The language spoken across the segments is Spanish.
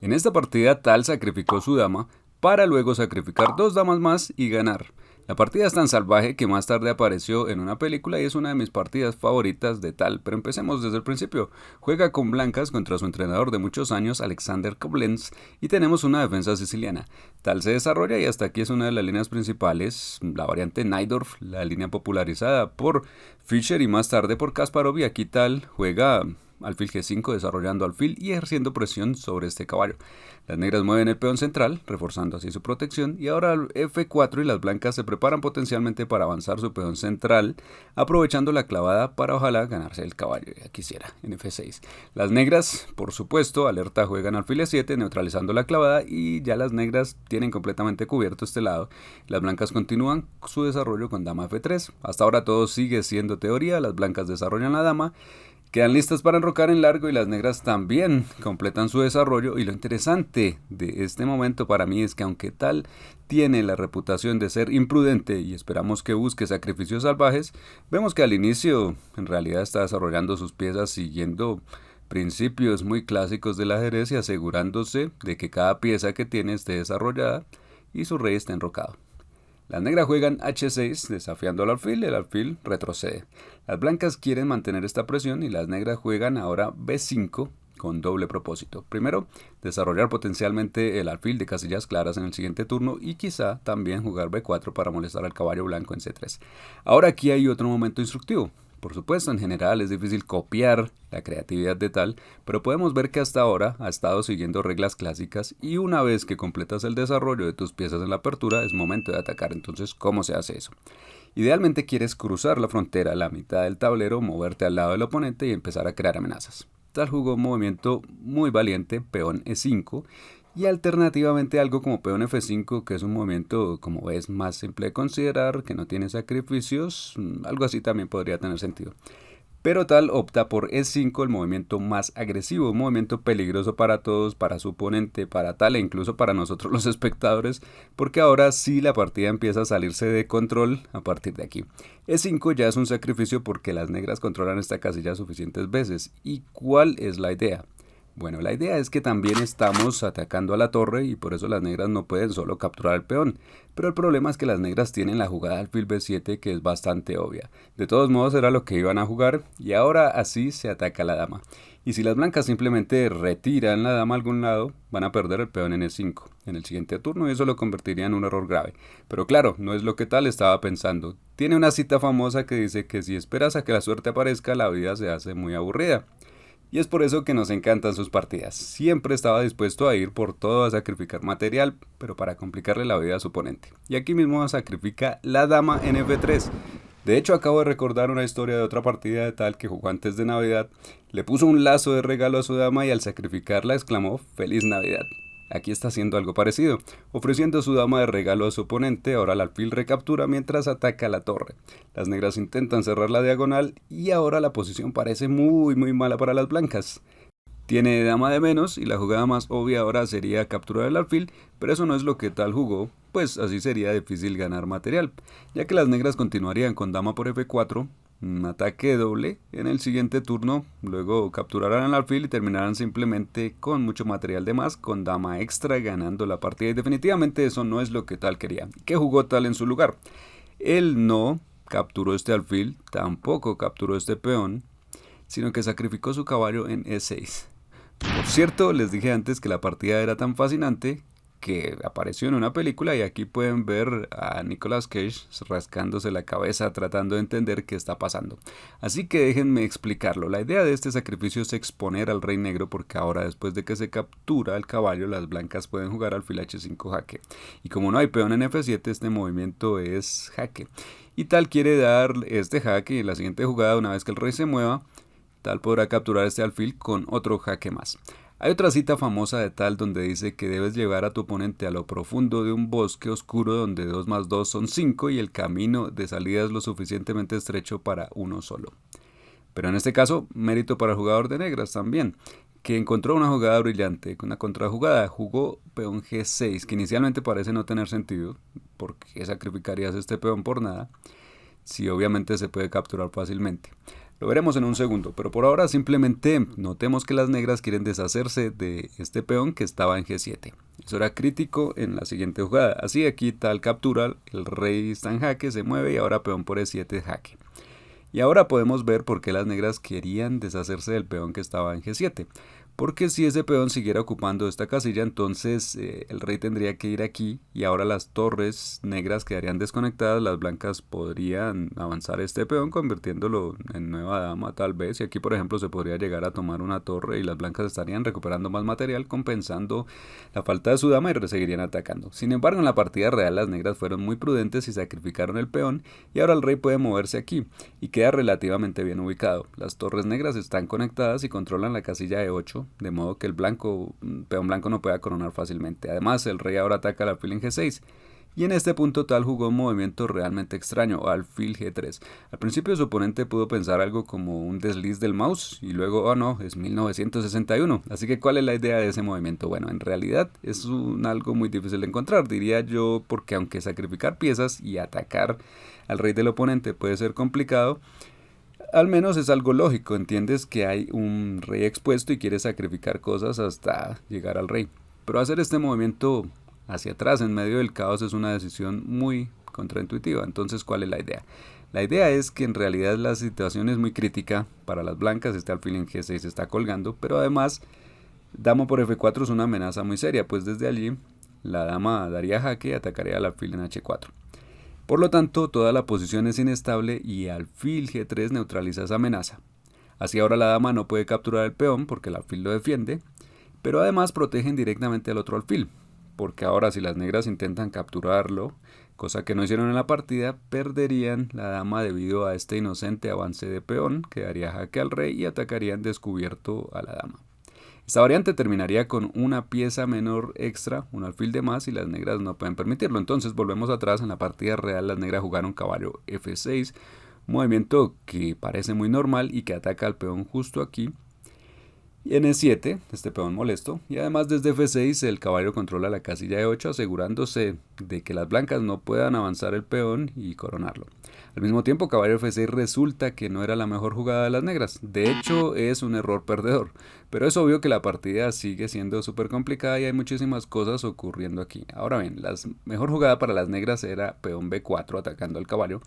En esta partida Tal sacrificó su dama para luego sacrificar dos damas más y ganar. La partida es tan salvaje que más tarde apareció en una película y es una de mis partidas favoritas de Tal, pero empecemos desde el principio. Juega con blancas contra su entrenador de muchos años, Alexander Koblenz, y tenemos una defensa siciliana. Tal se desarrolla y hasta aquí es una de las líneas principales, la variante Najdorf, la línea popularizada por Fischer y más tarde por Kasparov, y aquí Tal juega alfil G5 desarrollando alfil y ejerciendo presión sobre este caballo. Las negras mueven el peón central, reforzando así su protección, y ahora F4 y las blancas se preparan potencialmente para avanzar su peón central, aprovechando la clavada para ojalá ganarse el caballo, ya quisiera, en F6. Las negras, por supuesto, alerta juegan alfil E7, neutralizando la clavada, y ya las negras tienen completamente cubierto este lado. Las blancas continúan su desarrollo con dama F3. Hasta ahora todo sigue siendo teoría, las blancas desarrollan la dama, quedan listas para enrocar en largo y las negras también completan su desarrollo. Y lo interesante de este momento para mí es que aunque Tal tiene la reputación de ser imprudente y esperamos que busque sacrificios salvajes, vemos que al inicio en realidad está desarrollando sus piezas siguiendo principios muy clásicos del ajedrez y asegurándose de que cada pieza que tiene esté desarrollada y su rey esté enrocado. Las negras juegan H6 desafiando al alfil, el alfil retrocede. Las blancas quieren mantener esta presión y las negras juegan ahora B5 con doble propósito. Primero, desarrollar potencialmente el alfil de casillas claras en el siguiente turno y quizá también jugar B4 para molestar al caballo blanco en C3. Ahora aquí hay otro momento instructivo. Por supuesto, en general es difícil copiar la creatividad de Tal, pero podemos ver que hasta ahora ha estado siguiendo reglas clásicas y una vez que completas el desarrollo de tus piezas en la apertura es momento de atacar. Entonces, ¿cómo se hace eso? Idealmente quieres cruzar la frontera a la mitad del tablero, moverte al lado del oponente y empezar a crear amenazas. Tal jugó un movimiento muy valiente, peón E5, y alternativamente algo como peón F5, que es un movimiento, como ves, más simple de considerar, que no tiene sacrificios, algo así también podría tener sentido. Pero Tal opta por E5, el movimiento más agresivo, un movimiento peligroso para todos, para su oponente, para Tal e incluso para nosotros los espectadores, porque ahora sí la partida empieza a salirse de control a partir de aquí. E5 ya es un sacrificio porque las negras controlan esta casilla suficientes veces. ¿Y cuál es la idea? Bueno, la idea es que también estamos atacando a la torre y por eso las negras no pueden solo capturar el peón. Pero el problema es que las negras tienen la jugada alfil B7 que es bastante obvia. De todos modos era lo que iban a jugar y ahora así se ataca a la dama. Y si las blancas simplemente retiran la dama a algún lado, van a perder el peón en E5 en el siguiente turno y eso lo convertiría en un error grave. Pero claro, no es lo que Tal estaba pensando. Tiene una cita famosa que dice que si esperas a que la suerte aparezca, la vida se hace muy aburrida. Y es por eso que nos encantan sus partidas. Siempre estaba dispuesto a ir por todo a sacrificar material, pero para complicarle la vida a su oponente. Y aquí mismo sacrifica la dama en F3. De hecho, acabo de recordar una historia de otra partida de Tal que jugó antes de Navidad. Le puso un lazo de regalo a su dama y al sacrificarla exclamó Feliz Navidad. Aquí está haciendo algo parecido, ofreciendo su dama de regalo a su oponente, ahora el alfil recaptura mientras ataca la torre. Las negras intentan cerrar la diagonal y ahora la posición parece muy mala para las blancas. Tiene dama de menos y la jugada más obvia ahora sería capturar el alfil, pero eso no es lo que Tal jugó, pues así sería difícil ganar material, ya que las negras continuarían con dama por F4, un ataque doble en el siguiente turno, luego capturarán el alfil y terminarán simplemente con mucho material de más, con dama extra ganando la partida y definitivamente eso no es lo que Tal quería. ¿Qué jugó Tal en su lugar? Él no capturó este alfil, tampoco capturó este peón, sino que sacrificó su caballo en E6. Por cierto, les dije antes que la partida era tan fascinante que apareció en una película y aquí pueden ver a Nicolas Cage rascándose la cabeza tratando de entender qué está pasando. Así que déjenme explicarlo. La idea de este sacrificio es exponer al rey negro porque ahora después de que se captura el caballo las blancas pueden jugar alfil H5 jaque. Y como no hay peón en F7 este movimiento es jaque. Y Tal quiere dar este jaque y en la siguiente jugada una vez que el rey se mueva Tal podrá capturar este alfil con otro jaque más. Hay otra cita famosa de Tal donde dice que debes llevar a tu oponente a lo profundo de un bosque oscuro donde 2 más 2 son 5 y el camino de salida es lo suficientemente estrecho para uno solo. Pero en este caso, mérito para el jugador de negras también, que encontró una jugada brillante, una contrajugada, jugó peón G6, que inicialmente parece no tener sentido, porque sacrificarías este peón por nada, si obviamente se puede capturar fácilmente. Lo veremos en un segundo, pero por ahora simplemente notemos que las negras quieren deshacerse de este peón que estaba en G7. Eso era crítico en la siguiente jugada. Así aquí tal captura, el rey está en jaque, se mueve y ahora peón por E7 jaque. Y ahora podemos ver por qué las negras querían deshacerse del peón que estaba en G7. Porque si ese peón siguiera ocupando esta casilla, entonces el rey tendría que ir aquí y ahora las torres negras quedarían desconectadas, las blancas podrían avanzar este peón convirtiéndolo en nueva dama tal vez, y aquí por ejemplo se podría llegar a tomar una torre y las blancas estarían recuperando más material compensando la falta de su dama y seguirían atacando. Sin embargo, en la partida real las negras fueron muy prudentes y sacrificaron el peón y ahora el rey puede moverse aquí y queda relativamente bien ubicado. Las torres negras están conectadas y controlan la casilla de 8, de modo que el peón blanco no pueda coronar fácilmente. Además, el rey ahora ataca al alfil en G6. Y en este punto tal jugó un movimiento realmente extraño, alfil G3. Al principio su oponente pudo pensar algo como un desliz del mouse y luego, oh no, es 1961. Así que ¿cuál es la idea de ese movimiento? Bueno, en realidad es algo muy difícil de encontrar, diría yo, porque aunque sacrificar piezas y atacar al rey del oponente puede ser complicado, al menos es algo lógico, entiendes que hay un rey expuesto y quieres sacrificar cosas hasta llegar al rey. Pero hacer este movimiento hacia atrás en medio del caos es una decisión muy contraintuitiva. Entonces, ¿cuál es la idea? La idea es que en realidad la situación es muy crítica para las blancas, este alfil en G6 está colgando, pero además dama por F4 es una amenaza muy seria, pues desde allí la dama daría jaque y atacaría al alfil en H4. Por lo tanto, toda la posición es inestable y alfil G3 neutraliza esa amenaza. Así ahora la dama no puede capturar el peón porque el alfil lo defiende, pero además protegen directamente al otro alfil, porque ahora si las negras intentan capturarlo, cosa que no hicieron en la partida, perderían la dama debido a este inocente avance de peón, que daría jaque al rey y atacarían descubierto a la dama. Esta variante terminaría con una pieza menor extra, un alfil de más, y las negras no pueden permitirlo. Entonces volvemos atrás, en la partida real las negras jugaron caballo F6, movimiento que parece muy normal y que ataca al peón justo aquí. Y en E7, este peón molesto, y además desde F6 el caballo controla la casilla de 8 asegurándose de que las blancas no puedan avanzar el peón y coronarlo. Al mismo tiempo, caballo F6 resulta que no era la mejor jugada de las negras, de hecho es un error perdedor, pero es obvio que la partida sigue siendo súper complicada y hay muchísimas cosas ocurriendo aquí. Ahora bien, la mejor jugada para las negras era peón B4 atacando al caballo,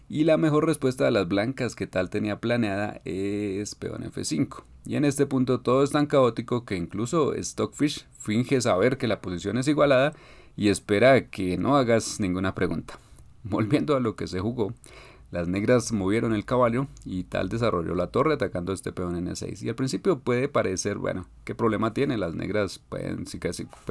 y la mejor respuesta de las blancas que tal tenía planeada es peón F5. Y en este punto todo es tan caótico que incluso Stockfish finge saber que la posición es igualada y espera que no hagas ninguna pregunta. Volviendo a lo que se jugó, las negras movieron el caballo y tal desarrolló la torre atacando este peón en E6. Y al principio puede parecer, bueno, ¿qué problema tiene? Las negras pueden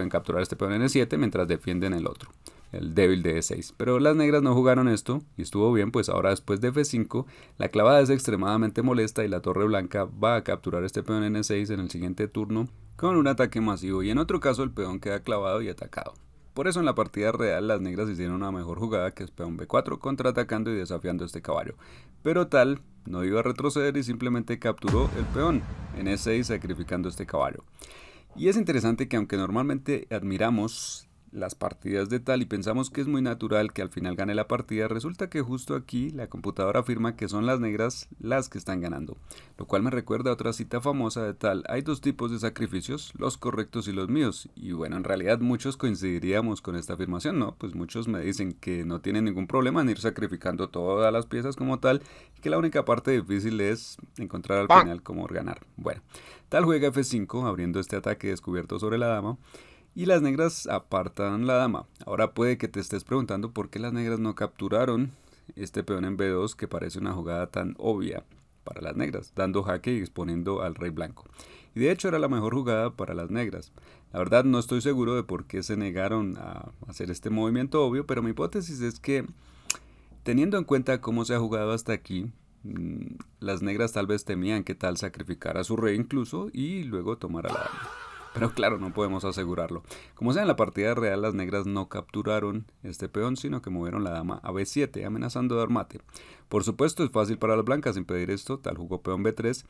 capturar este peón en E7 mientras defienden el otro, el débil de E6. Pero las negras no jugaron esto y estuvo bien, pues ahora después de F5 la clavada es extremadamente molesta y la torre blanca va a capturar este peón en E6 en el siguiente turno con un ataque masivo, y en otro caso el peón queda clavado y atacado. Por eso en la partida real las negras hicieron una mejor jugada, que es peón B4 contraatacando y desafiando este caballo, pero tal no iba a retroceder y simplemente capturó el peón en E6 sacrificando este caballo. Y es interesante que aunque normalmente admiramos las partidas de tal y pensamos que es muy natural que al final gane la partida, resulta que justo aquí la computadora afirma que son las negras las que están ganando, lo cual me recuerda a otra cita famosa de tal: hay dos tipos de sacrificios, los correctos y los míos. Y bueno, en realidad muchos coincidiríamos con esta afirmación, ¿no? Pues muchos me dicen que no tienen ningún problema en ir sacrificando todas las piezas como tal, y que la única parte difícil es encontrar al final cómo ganar. Bueno, tal juega F5 abriendo este ataque descubierto sobre la dama, y las negras apartan la dama. Ahora puede que te estés preguntando por qué las negras no capturaron este peón en B2, que parece una jugada tan obvia para las negras, dando jaque y exponiendo al rey blanco. Y de hecho era la mejor jugada para las negras. La verdad no estoy seguro de por qué se negaron a hacer este movimiento obvio, pero mi hipótesis es que, teniendo en cuenta cómo se ha jugado hasta aquí, las negras tal vez temían que tal sacrificara a su rey incluso y luego tomara la dama. Pero claro, no podemos asegurarlo. Como sea, en la partida real las negras no capturaron este peón, sino que movieron la dama a B7, amenazando dar mate. Por supuesto, es fácil para las blancas impedir esto, tal jugó peón B3,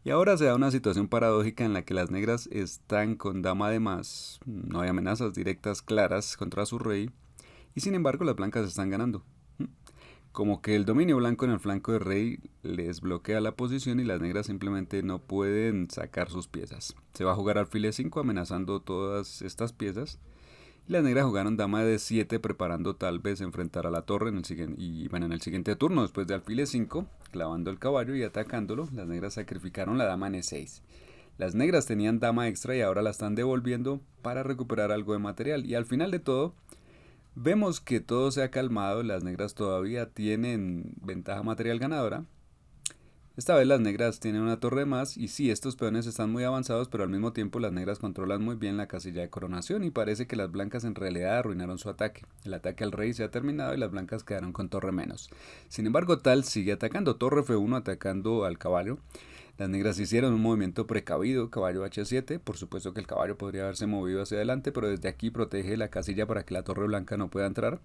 y ahora se da una situación paradójica en la que las negras están con dama de más, no hay amenazas directas claras contra su rey, y sin embargo las blancas están ganando. Como que el dominio blanco en el flanco de rey les bloquea la posición y las negras simplemente no pueden sacar sus piezas. Se va a jugar alfil e5 amenazando todas estas piezas. Y las negras jugaron dama de 7 preparando tal vez enfrentar a la torre en el siguiente, en el siguiente turno después de alfil e5, clavando el caballo y atacándolo. Las negras sacrificaron la dama en e6. Las negras tenían dama extra y ahora la están devolviendo para recuperar algo de material. Y al final de todo, vemos que todo se ha calmado, las negras todavía tienen ventaja material ganadora. Esta vez las negras tienen una torre más y sí, estos peones están muy avanzados, pero al mismo tiempo las negras controlan muy bien la casilla de coronación y parece que las blancas en realidad arruinaron su ataque. El ataque al rey se ha terminado y las blancas quedaron con torre menos. Sin embargo, tal sigue atacando, torre f1 atacando al caballo. Las negras hicieron un movimiento precavido, caballo h7, por supuesto que el caballo podría haberse movido hacia adelante, pero desde aquí protege la casilla para que la torre blanca no pueda entrar.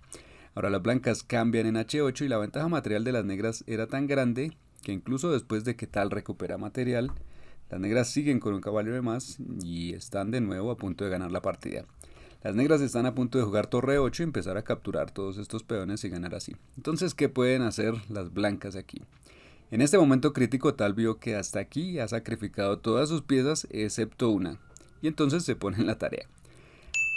Ahora las blancas cambian en h8 y la ventaja material de las negras era tan grande que incluso después de que tal recupera material, las negras siguen con un caballo de más y están de nuevo a punto de ganar la partida. Las negras están a punto de jugar torre 8 y empezar a capturar todos estos peones y ganar así. Entonces, ¿qué pueden hacer las blancas aquí? En este momento crítico tal vio que hasta aquí ha sacrificado todas sus piezas excepto una, y entonces se pone en la tarea.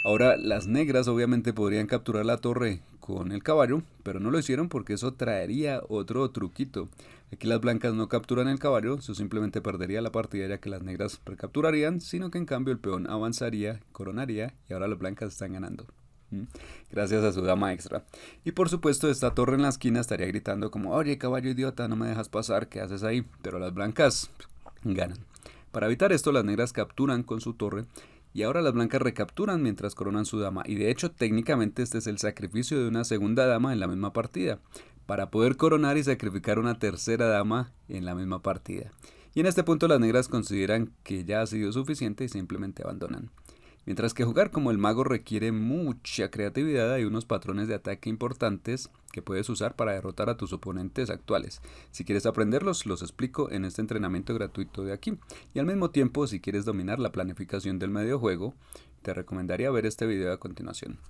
Ahora las negras obviamente podrían capturar la torre con el caballo, pero no lo hicieron porque eso traería otro truquito. Aquí las blancas no capturan el caballo, eso simplemente perdería la partida ya que las negras recapturarían, sino que en cambio el peón avanzaría, coronaría y ahora las blancas están ganando. Gracias a su dama extra. Y por supuesto esta torre en la esquina estaría gritando como: oye caballo idiota, no me dejas pasar, ¿qué haces ahí? Pero las blancas ganan. Para evitar esto las negras capturan con su torre y ahora las blancas recapturan mientras coronan su dama. Y de hecho técnicamente este es el sacrificio de una segunda dama en la misma partida, para poder coronar y sacrificar una tercera dama en la misma partida. Y en este punto las negras consideran que ya ha sido suficiente y simplemente abandonan. Mientras que jugar como el mago requiere mucha creatividad, hay unos patrones de ataque importantes que puedes usar para derrotar a tus oponentes actuales. Si quieres aprenderlos, los explico en este entrenamiento gratuito de aquí. Y al mismo tiempo, si quieres dominar la planificación del medio juego, te recomendaría ver este video a continuación.